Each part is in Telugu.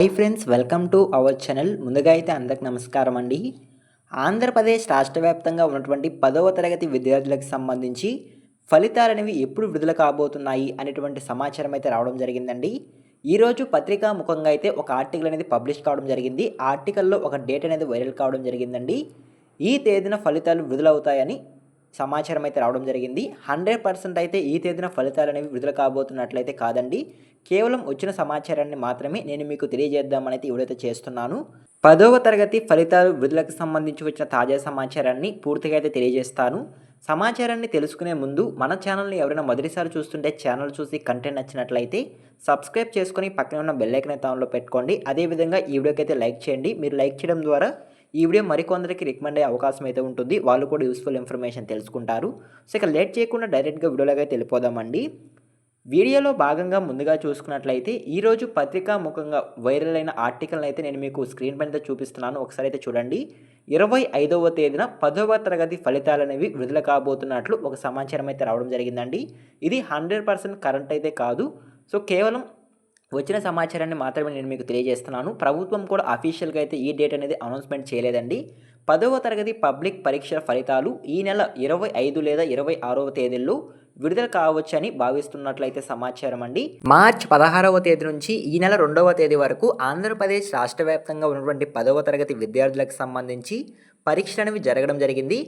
Hi friends, welcome to our channel. ముందుగా అయితే అందరికి నమస్కారం అండి. ఆంధ్రప్రదేశ్ రాష్ట్ర వ్యాప్తంగా ఉన్నటువంటి 10వ తరగతి విద్యార్థులకు సంబంధించి ఫలితాలనేవి ఎప్పుడు విడుదల కాబోతున్నాయి అనేటువంటి సమాచారం అయితే రావడం జరిగిందండి. ఈరోజు పత్రికా ముఖంగా అయితే ఒక ఆర్టికల్ అనేది పబ్లిష్ కావడం జరిగింది. ఆ ఆర్టికల్‌లో ఒక డేట్ అనేది వైరల్ కావడం జరిగిందండి. ఈ తేదీన ఫలితాలు విడుదలవుతాయని సమాచారం అయితే రావడం జరిగింది. 100% అయితే ఈ తేదీన ఫలితాలనేవి విడుదల కాబోతున్నట్లయితే కాదండి. కేవలం వచ్చిన సమాచారాన్ని మాత్రమే నేను మీకు తెలియజేద్దామనైతే ఈ వీడియో అయితే చేస్తున్నాను. 10వ తరగతి ఫలితాలు విడుదలకు సంబంధించి వచ్చిన తాజా సమాచారాన్ని పూర్తిగా అయితే తెలియజేస్తాను. సమాచారాన్ని తెలుసుకునే ముందు మన ఛానల్‌ని ఎవరైనా మొదటిసారి చూస్తుంటే ఛానల్ చూసి కంటెంట్ నచ్చినట్లయితే సబ్స్క్రైబ్ చేసుకొని పక్కనే ఉన్న బెల్ ఐకాన్ అయితే ఆన్‌లో పెట్టుకోండి. అదేవిధంగా ఈ వీడియోకైతే లైక్ చేయండి. మీరు లైక్ చేయడం ద్వారా ఈ వీడియో మరికొందరికి రికమెండ్ అయ్యే అవకాశం అయితే ఉంటుంది. వాళ్ళు కూడా యూస్‌ఫుల్ ఇన్ఫర్మేషన్ తెలుసుకుంటారు. సో ఇక లేట్ చేయకుండా డైరెక్ట్‌గా వీడియోలోకి అయితే వెళ్ళిపోదామండి. వీడియోలో భాగంగా ముందుగా చూసుకున్నట్లయితే ఈరోజు పత్రికా ముఖంగా వైరల్ అయిన ఆర్టికల్‌ని అయితే నేను మీకు స్క్రీన్ పైన అయితే చూపిస్తున్నాను. ఒకసారి అయితే చూడండి. 25వ తేదీన 10వ తరగతి ఫలితాలనేవి విడుదల కాబోతున్నట్లు ఒక సమాచారం అయితే రావడం జరిగిందండి. ఇది 100% కరెంట్ అయితే కాదు. సో కేవలం వచ్చిన సమాచారాన్ని మాత్రమే నేను మీకు తెలియజేస్తున్నాను. ప్రభుత్వం కూడా అఫీషియల్‌గా అయితే ఈ డేట్ అనేది అనౌన్స్‌మెంట్ చేయలేదండి. 10వ తరగతి పబ్లిక్ పరీక్షల ఫలితాలు ఈ నెల 25 లేదా 26వ తేదీల్లో విడుదల కావచ్చని భావిస్తున్నట్లయితే సమాచారం అండి. మార్చ్ 16వ తేదీ నుంచి ఈ నెల 2వ తేదీ వరకు ఆంధ్రప్రదేశ్ రాష్ట్ర వ్యాప్తంగా ఉన్నటువంటి 10వ తరగతి విద్యార్థులకు సంబంధించి పరీక్షలు అనేవి జరగడం జరిగింది.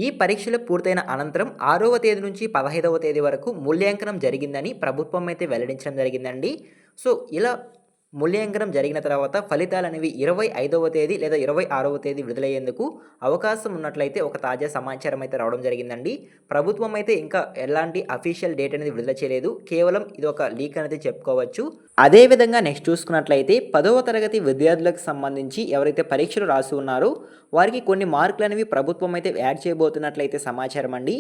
ఈ పరీక్షలు పూర్తయిన అనంతరం 6వ తేదీ నుంచి 15వ తేదీ వరకు మూల్యాంకనం జరిగిందని ప్రభుత్వం అయితే వెల్లడించడం జరిగిందండి. సో ఇలా మూల్యాంకనం జరిగిన తర్వాత ఫలితాలనేవి 25వ తేదీ లేదా 26వ తేదీ విడుదలయ్యేందుకు అవకాశం ఉన్నట్లయితే ఒక తాజా సమాచారం అయితే రావడం జరిగిందండి. ప్రభుత్వం అయితే ఇంకా ఎలాంటి అఫీషియల్ డేట్ అనేది విడుదల చేయలేదు. కేవలం ఇది ఒక లీక్ అనేది చెప్పుకోవచ్చు. అదేవిధంగా నెక్స్ట్ చూసుకున్నట్లయితే 10వ తరగతి విద్యార్థులకు సంబంధించి ఎవరైతే పరీక్షలు రాసి ఉన్నారో వారికి కొన్ని మార్కులు అనేవి ప్రభుత్వం అయితే యాడ్ చేయబోతున్నట్లయితే సమాచారం అండి.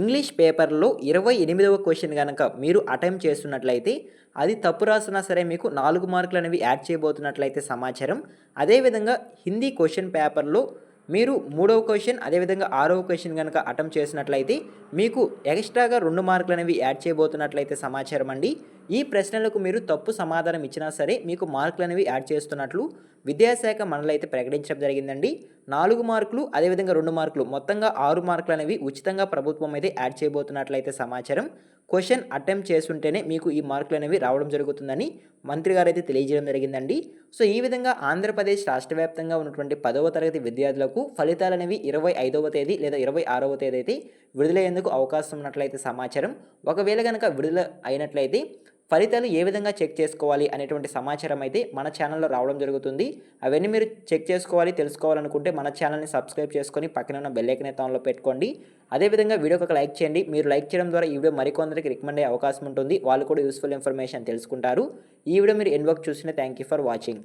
ఇంగ్లీష్ పేపర్లో 28వ క్వశ్చన్ కనుక మీరు అటెంప్ట్ చేస్తున్నట్లయితే అది తప్పు రాసినా సరే మీకు 4 మార్కులు అనేవి యాడ్ చేయబోతున్నట్లయితే సమాచారం. అదేవిధంగా హిందీ క్వశ్చన్ పేపర్లో మీరు 3వ క్వశ్చన్ అదేవిధంగా 6వ క్వశ్చన్ కనుక అటెంప్ట్ చేసినట్లయితే మీకు ఎక్స్ట్రాగా 2 మార్కులు అనేవి యాడ్ చేయబోతున్నట్లయితే సమాచారం అండి. ఈ ప్రశ్నలకు మీరు తప్పు సమాధానం ఇచ్చినా సరే మీకు మార్కులు అనేవి యాడ్ చేస్తున్నట్లు విద్యాశాఖ మనలైతే ప్రకటించడం జరిగిందండి. 4 మార్కులు అదేవిధంగా 2 మార్కులు మొత్తంగా 6 మార్కులు అనేవి ఉచితంగా ప్రభుత్వం అయితే యాడ్ చేయబోతున్నట్లయితే సమాచారం. క్వశ్చన్ అటెంప్ట్ చేస్తుంటేనే మీకు ఈ మార్కులు అనేవి రావడం జరుగుతుందని మంత్రి గారు అయితే తెలియజేయడం జరిగిందండి. సో ఈ విధంగా ఆంధ్రప్రదేశ్ రాష్ట్ర వ్యాప్తంగా ఉన్నటువంటి 10వ తరగతి విద్యార్థులకు ఫలితాలు అనేవి 25వ తేదీ లేదా 26వ తేదీ అయితే విడుదలయ్యేందుకు అవకాశం ఉన్నట్లయితే సమాచారం. ఒకవేళ కనుక విడుదల అయినట్లయితే ఫలితాలు ఏ విధంగా చెక్ చేసుకోవాలి అనేటువంటి సమాచారం అయితే మన ఛానల్లో రావడం జరుగుతుంది. అవన్నీ మీరు చెక్ చేసుకోవాలి, తెలుసుకోవాలనుకుంటే మన ఛానల్ని సబ్స్క్రైబ్ చేసుకొని పక్కన ఉన్న బెల్ ఐకాన్ అయితే ఆన్లో పెట్టుకోండి. అదేవిధంగా వీడియోకి ఒక లైక్ చేయండి. మీరు లైక్ చేయడం ద్వారా ఈ వీడియో మరికొందరికి రికమెండ్ అయ్యే అవకాశం ఉంటుంది. వాళ్ళు కూడా యూస్ఫుల్ ఇన్ఫర్మేషన్ తెలుసుకుంటారు. ఈ వీడియో మీరు ఎండ్ వరకు చూసిన థ్యాంక్ యూ ఫర్ వాచింగ్.